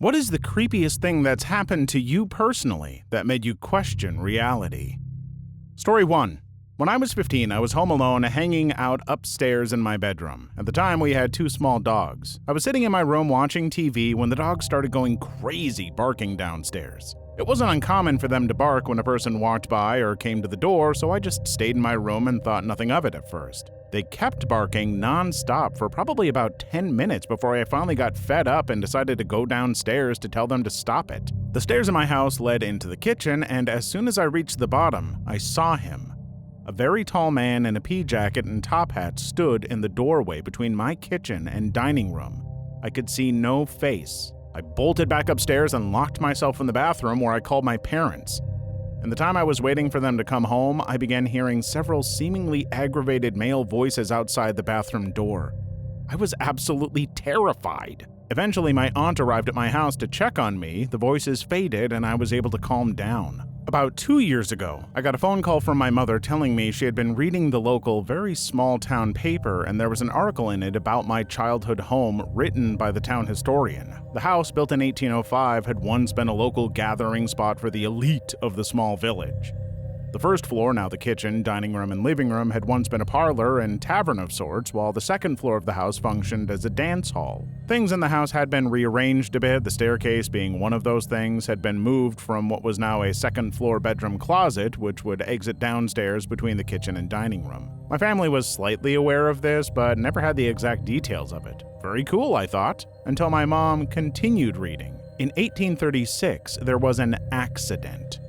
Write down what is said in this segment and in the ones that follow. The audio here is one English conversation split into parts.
What is the creepiest thing that's happened to you personally that made you question reality? Story 1. When I was 15, I was home alone, hanging out upstairs in my bedroom. At the time, we had 2 small dogs. I was sitting in my room watching TV when the dogs started going crazy, barking downstairs. It wasn't uncommon for them to bark when a person walked by or came to the door, so I just stayed in my room and thought nothing of it at first. They kept barking non-stop for probably about 10 minutes before I finally got fed up and decided to go downstairs to tell them to stop it. The stairs in my house led into the kitchen, and as soon as I reached the bottom, I saw him. A very tall man in a pea jacket and top hat stood in the doorway between my kitchen and dining room. I could see no face. I bolted back upstairs and locked myself in the bathroom, where I called my parents. In the time I was waiting for them to come home, I began hearing several seemingly aggravated male voices outside the bathroom door. I was absolutely terrified. Eventually, my aunt arrived at my house to check on me, the voices faded, and I was able to calm down. About 2 years ago, I got a phone call from my mother telling me she had been reading the local, very small town paper, and there was an article in it about my childhood home written by the town historian. The house, built in 1805, had once been a local gathering spot for the elite of the small village. The first floor, now the kitchen, dining room, and living room, had once been a parlor and tavern of sorts, while the second floor of the house functioned as a dance hall. Things in the house had been rearranged a bit. The staircase, being one of those things, had been moved from what was now a second-floor bedroom closet, which would exit downstairs between the kitchen and dining room. My family was slightly aware of this, but never had the exact details of it. Very cool, I thought, until my mom continued reading. In 1836, there was an accident.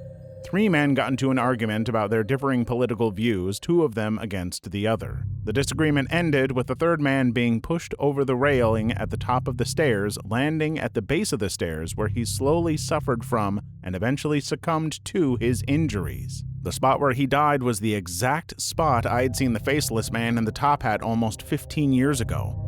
3 men got into an argument about their differing political views, 2 of them against the other. The disagreement ended with the 3rd man being pushed over the railing at the top of the stairs, landing at the base of the stairs, where he slowly suffered from and eventually succumbed to his injuries. The spot where he died was the exact spot I had seen the faceless man in the top hat almost 15 years ago.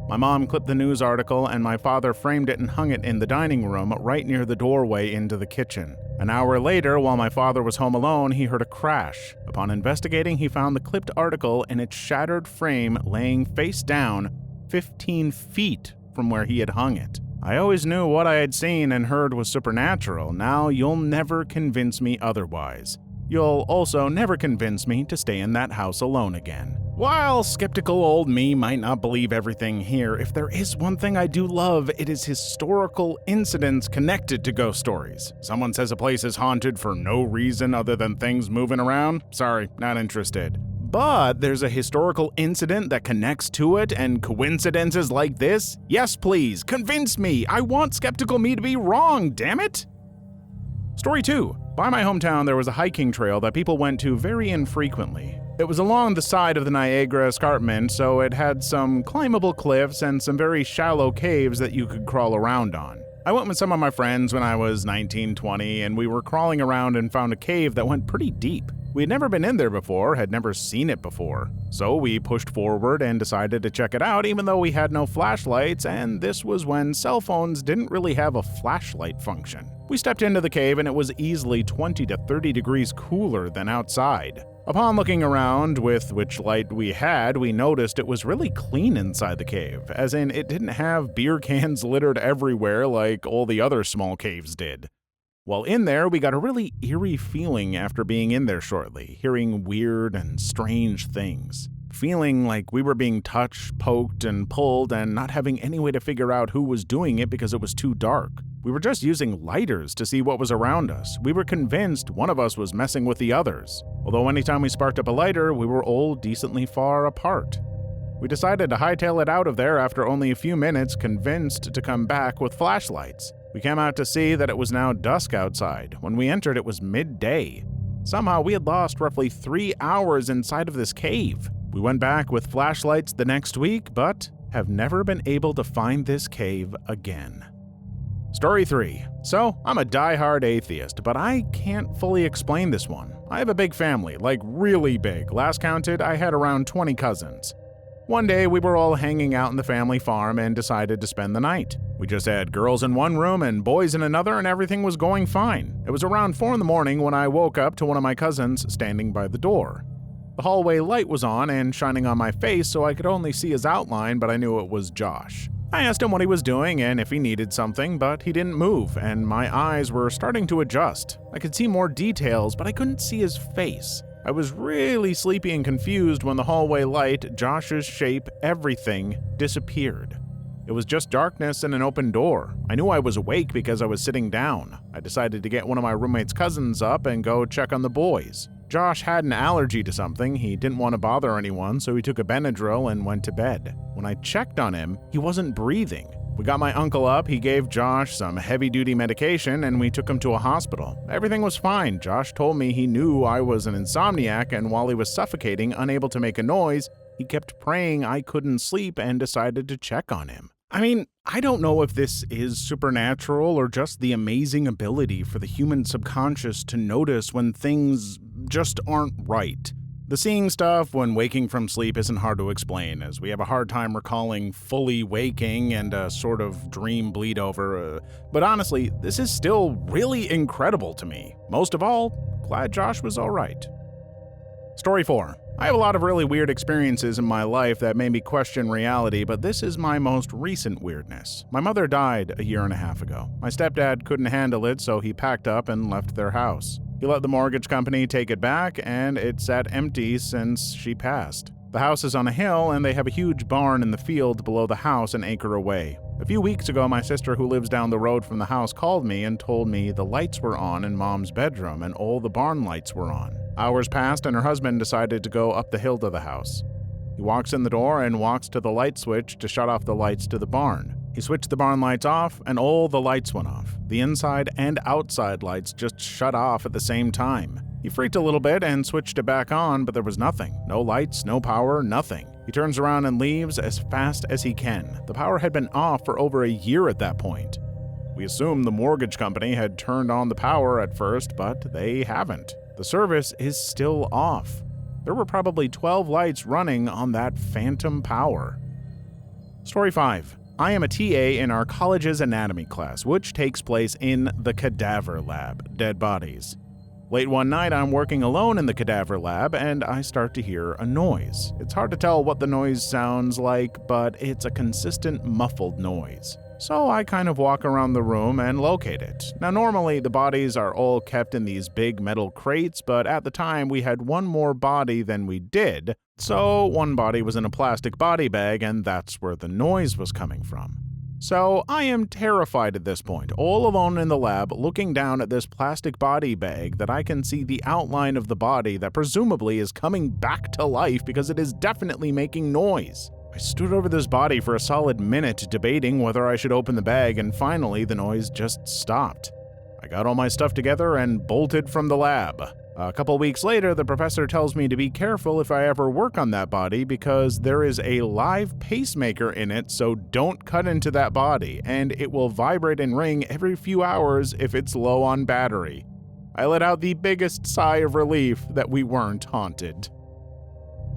My mom clipped the news article, and my father framed it and hung it in the dining room right near the doorway into the kitchen. An hour later, while my father was home alone, he heard a crash. Upon investigating, he found the clipped article in its shattered frame laying face down 15 feet from where he had hung it. I always knew what I had seen and heard was supernatural. Now you'll never convince me otherwise. You'll also never convince me to stay in that house alone again. While skeptical old me might not believe everything here, if there is one thing I do love, it is historical incidents connected to ghost stories. Someone says a place is haunted for no reason other than things moving around? Sorry, not interested. But there's a historical incident that connects to it, and coincidences like this? Yes, please, convince me! I want skeptical me to be wrong, damn it! Story 2. By my hometown, there was a hiking trail that people went to very infrequently. It was along the side of the Niagara Escarpment, so it had some climbable cliffs and some very shallow caves that you could crawl around on. I went with some of my friends when I was 19, 20, and we were crawling around and found a cave that went pretty deep. We had never been in there before, had never seen it before. So we pushed forward and decided to check it out, even though we had no flashlights, and this was when cell phones didn't really have a flashlight function. We stepped into the cave, and it was easily 20 to 30 degrees cooler than outside. Upon looking around with which light we had, we noticed it was really clean inside the cave, as in it didn't have beer cans littered everywhere like all the other small caves did. While in there, we got a really eerie feeling after being in there shortly, hearing weird and strange things. Feeling like we were being touched, poked, and pulled, and not having any way to figure out who was doing it because it was too dark. We were just using lighters to see what was around us. We were convinced one of us was messing with the others. Although anytime we sparked up a lighter, we were all decently far apart. We decided to hightail it out of there after only a few minutes, convinced to come back with flashlights. We came out to see that it was now dusk outside. When we entered, it was midday. Somehow, we had lost roughly 3 hours inside of this cave. We went back with flashlights the next week, but have never been able to find this cave again. Story 3. So, I'm a die-hard atheist, but I can't fully explain this one. I have a big family, like really big. Last counted, I had around 20 cousins. One day, we were all hanging out in the family farm and decided to spend the night. We just had girls in one room and boys in another, and everything was going fine. It was around 4 a.m. when I woke up to one of my cousins standing by the door. The hallway light was on and shining on my face, so I could only see his outline, but I knew it was Josh. I asked him what he was doing and if he needed something, but he didn't move, and my eyes were starting to adjust. I could see more details, but I couldn't see his face. I was really sleepy and confused when the hallway light, Josh's shape, everything disappeared. It was just darkness and an open door. I knew I was awake because I was sitting down. I decided to get one of my roommate's cousins up and go check on the boys. Josh had an allergy to something. He didn't want to bother anyone, so he took a Benadryl and went to bed. When I checked on him, he wasn't breathing. We got my uncle up, he gave Josh some heavy-duty medication, and we took him to a hospital. Everything was fine. Josh told me he knew I was an insomniac, and while he was suffocating, unable to make a noise, he kept praying I couldn't sleep and decided to check on him. I mean, I don't know if this is supernatural or just the amazing ability for the human subconscious to notice when things just aren't right. The seeing stuff when waking from sleep isn't hard to explain, as we have a hard time recalling fully waking and a sort of dream bleed over. But honestly, this is still really incredible to me. Most of all, glad Josh was all right. Story 4. I have a lot of really weird experiences in my life that made me question reality, but this is my most recent weirdness. My mother died a year and a half ago. My stepdad couldn't handle it, so he packed up and left their house. He let the mortgage company take it back, and it sat empty since she passed. The house is on a hill, and they have a huge barn in the field below the house an acre away. A few weeks ago, my sister, who lives down the road from the house, called me and told me the lights were on in Mom's bedroom and all the barn lights were on. Hours passed, and her husband decided to go up the hill to the house. He walks in the door and walks to the light switch to shut off the lights to the barn. He switched the barn lights off, and all the lights went off. The inside and outside lights just shut off at the same time. He freaked a little bit and switched it back on, but there was nothing. No lights, no power, nothing. He turns around and leaves as fast as he can. The power had been off for over a year at that point. We assumed the mortgage company had turned on the power at first, but they haven't. The service is still off. There were probably 12 lights running on that phantom power. Story 5. I am a TA in our college's anatomy class, which takes place in the cadaver lab, dead bodies. Late one night, I'm working alone in the cadaver lab, and I start to hear a noise. It's hard to tell what the noise sounds like, but it's a consistent muffled noise. So I kind of walk around the room and locate it. Now normally the bodies are all kept in these big metal crates, but at the time we had one more body than we did, so one body was in a plastic body bag, and that's where the noise was coming from. So I am terrified at this point, all alone in the lab, looking down at this plastic body bag that I can see the outline of the body that presumably is coming back to life because it is definitely making noise. I stood over this body for a solid minute debating whether I should open the bag, and finally the noise just stopped. I got all my stuff together and bolted from the lab. A couple weeks later, the professor tells me to be careful if I ever work on that body because there is a live pacemaker in it, so don't cut into that body, and it will vibrate and ring every few hours if it's low on battery. I let out the biggest sigh of relief that we weren't haunted.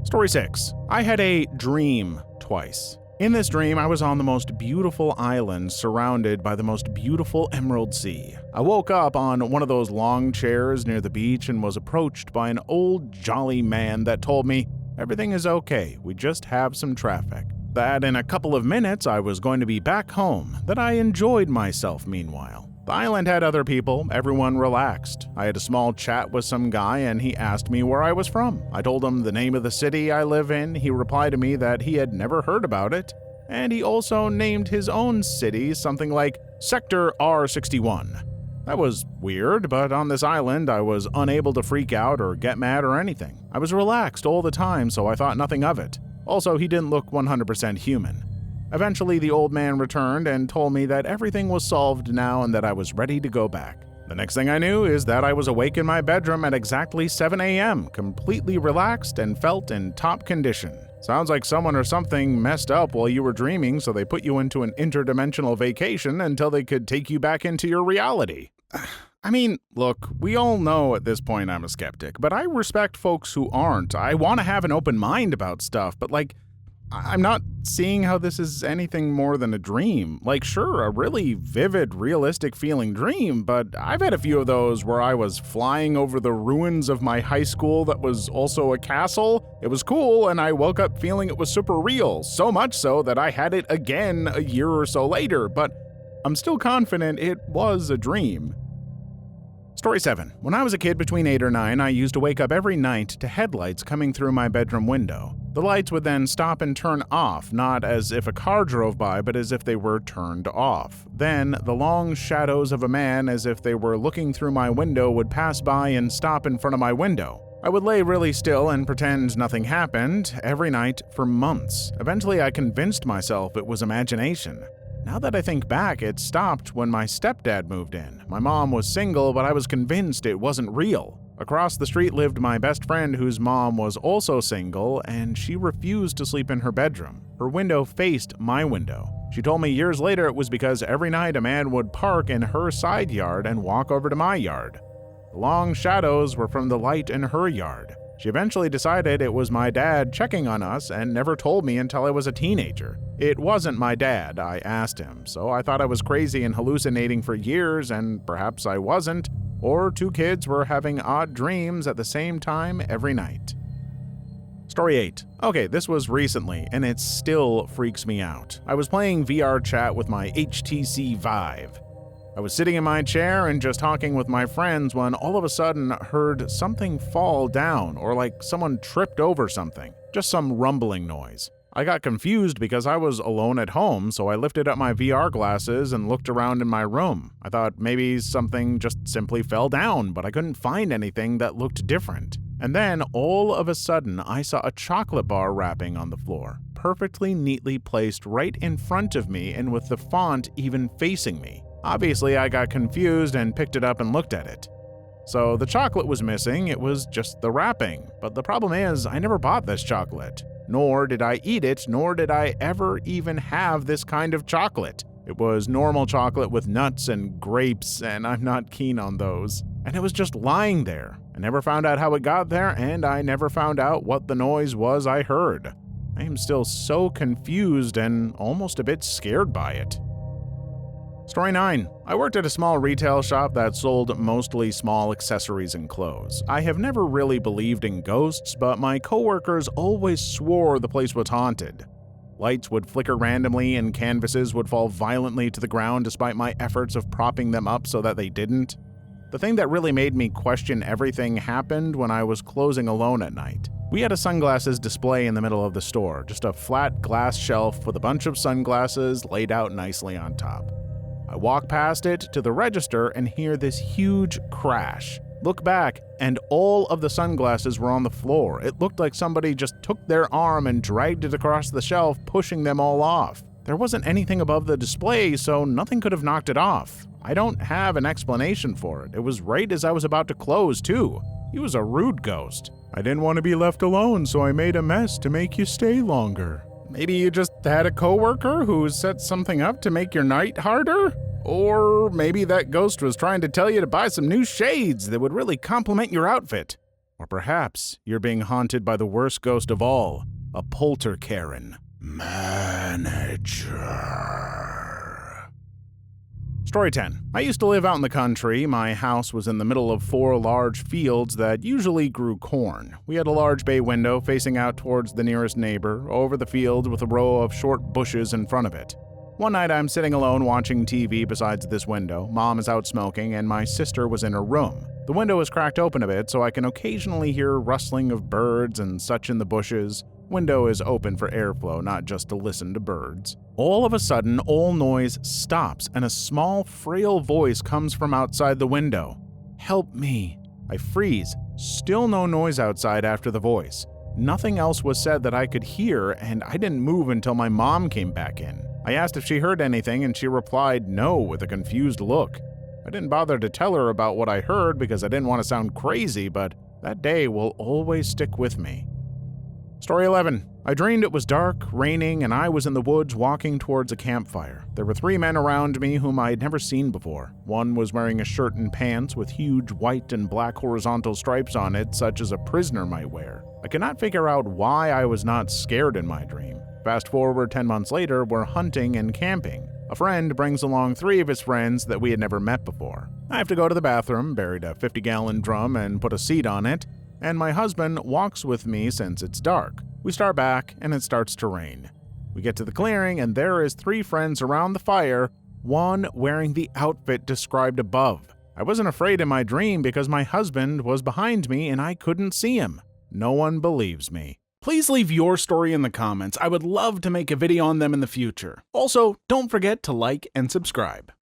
Story 6. I had a dream twice. In this dream, I was on the most beautiful island surrounded by the most beautiful emerald sea. I woke up on one of those long chairs near the beach and was approached by an old jolly man that told me, "Everything is okay, we just have some traffic." That in a couple of minutes I was going to be back home, that I enjoyed myself meanwhile. The island had other people, everyone relaxed. I had a small chat with some guy and he asked me where I was from. I told him the name of the city I live in. He replied to me that he had never heard about it. And he also named his own city something like Sector R61. That was weird, but on this island I was unable to freak out or get mad or anything. I was relaxed all the time, so I thought nothing of it. Also, he didn't look 100% human. Eventually, the old man returned and told me that everything was solved now and that I was ready to go back. The next thing I knew is that I was awake in my bedroom at exactly 7 a.m., completely relaxed and felt in top condition. Sounds like someone or something messed up while you were dreaming, so they put you into an interdimensional vacation until they could take you back into your reality. I mean, look, we all know at this point I'm a skeptic, but I respect folks who aren't. I want to have an open mind about stuff, but I'm not seeing how this is anything more than a dream. Like, sure, a really vivid, realistic feeling dream, but I've had a few of those where I was flying over the ruins of my high school that was also a castle. It was cool, and I woke up feeling it was super real, so much so that I had it again a year or so later, but I'm still confident it was a dream. Story 7. When I was a kid between 8 or 9, I used to wake up every night to headlights coming through my bedroom window. The lights would then stop and turn off, not as if a car drove by, but as if they were turned off. Then, the long shadows of a man as if they were looking through my window would pass by and stop in front of my window. I would lay really still and pretend nothing happened every night for months. Eventually, I convinced myself it was imagination. Now that I think back, it stopped when my stepdad moved in. My mom was single, but I was convinced it wasn't real. Across the street lived my best friend whose mom was also single, and she refused to sleep in her bedroom. Her window faced my window. She told me years later it was because every night a man would park in her side yard and walk over to my yard. The long shadows were from the light in her yard. She eventually decided it was my dad checking on us and never told me until I was a teenager. It wasn't my dad, I asked him, so I thought I was crazy and hallucinating for years, and perhaps I wasn't, or two kids were having odd dreams at the same time every night. Story 8. Okay, this was recently, and it still freaks me out. I was playing VR chat with my HTC Vive. I was sitting in my chair and just talking with my friends when all of a sudden heard something fall down, or like someone tripped over something. Just some rumbling noise. I got confused because I was alone at home, so I lifted up my VR glasses and looked around in my room. I thought maybe something just simply fell down, but I couldn't find anything that looked different. And then, all of a sudden, I saw a chocolate bar wrapping on the floor, perfectly neatly placed right in front of me and with the font even facing me. Obviously, I got confused and picked it up and looked at it. So the chocolate was missing, it was just the wrapping. But the problem is, I never bought this chocolate. Nor did I eat it, nor did I ever even have this kind of chocolate. It was normal chocolate with nuts and grapes, and I'm not keen on those. And it was just lying there. I never found out how it got there, and I never found out what the noise was I heard. I am still so confused and almost a bit scared by it. Story 9. I worked at a small retail shop that sold mostly small accessories and clothes. I have never really believed in ghosts, but my coworkers always swore the place was haunted. Lights would flicker randomly and canvases would fall violently to the ground despite my efforts of propping them up so that they didn't. The thing that really made me question everything happened when I was closing alone at night. We had a sunglasses display in the middle of the store, just a flat glass shelf with a bunch of sunglasses laid out nicely on top. I walk past it to the register and hear this huge crash. Look back, and all of the sunglasses were on the floor. It looked like somebody just took their arm and dragged it across the shelf, pushing them all off. There wasn't anything above the display, so nothing could have knocked it off. I don't have an explanation for it. It was right as I was about to close, too. He was a rude ghost. I didn't want to be left alone, so I made a mess to make you stay longer. Maybe you just had a coworker who set something up to make your night harder? Or maybe that ghost was trying to tell you to buy some new shades that would really complement your outfit. Or perhaps you're being haunted by the worst ghost of all, a polterkaren. Manager. Story 10. I used to live out in the country. My house was in the middle of 4 large fields that usually grew corn. We had a large bay window facing out towards the nearest neighbor, over the field with a row of short bushes in front of it. One night I'm sitting alone watching TV besides this window. Mom is out smoking and my sister was in her room. The window is cracked open a bit so I can occasionally hear rustling of birds and such in the bushes. Window is open for airflow, not just to listen to birds. All of a sudden, all noise stops and a small, frail voice comes from outside the window. Help me. I freeze. Still no noise outside after the voice. Nothing else was said that I could hear, and I didn't move until my mom came back in. I asked if she heard anything, and she replied no with a confused look. I didn't bother to tell her about what I heard because I didn't want to sound crazy, but that day will always stick with me. Story 11. I dreamed it was dark, raining, and I was in the woods walking towards a campfire. There were 3 men around me whom I had never seen before. One was wearing a shirt and pants with huge white and black horizontal stripes on it, such as a prisoner might wear. I could not figure out why I was not scared in my dream. Fast forward 10 months later, we're hunting and camping. A friend brings along 3 of his friends that we had never met before. I have to go to the bathroom, buried a 50-gallon drum and put a seat on it, and my husband walks with me since it's dark. We start back, and it starts to rain. We get to the clearing, and there is 3 friends around the fire, one wearing the outfit described above. I wasn't afraid in my dream because my husband was behind me and I couldn't see him. No one believes me. Please leave your story in the comments. I would love to make a video on them in the future. Also, don't forget to like and subscribe.